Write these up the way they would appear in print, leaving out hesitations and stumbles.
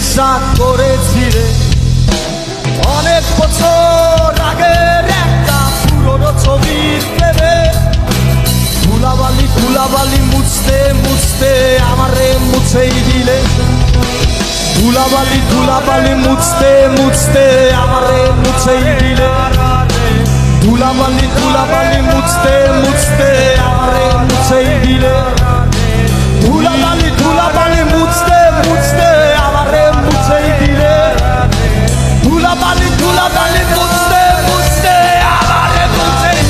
নেশা করেছিলে অনেক বছর আগের একটা পুরনো ছবির প্রেমে। ধুলাবালি ধুলাবালি মুছতে মুছতে আমারে মুছেই দিলে। ধুলাবালি ধুলাবালি মুছতে মুছতে আমারে মুছেই দিলে। ধুলাবালি ধুলাবালি মুছতে মুছতে আমারে মুছেই দিলে। ধুলাবালি ধুলাবালি মুছতে মুছতে আমারে মুছেই দিলে। ধুলাবালি ধুলাবালি মুছতে মুছতে আমারে মুছেই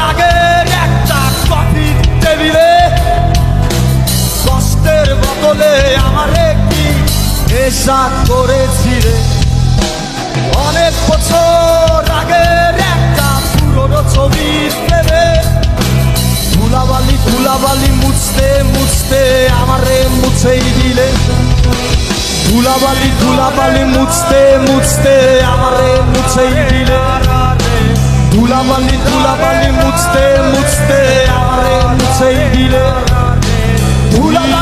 আগের একটা কফির টেবিলে কষ্টের বদলে আমারে কি নেশা করেছিলে অনেক বছর আগের একটা পুরনো ছবির প্রেমে। ধুলাবালি ধুলাবালি মুছতে মুছতে আমারে মুছেই দিলে। ধুলাবালি ধুলাবালি মুছতে মুছতে আমারে মুছেই দিলে। ধুলাবালি ধুলাবালি মুছতে মুছতে আমারে মুছেই দিলে। ধুলাবালি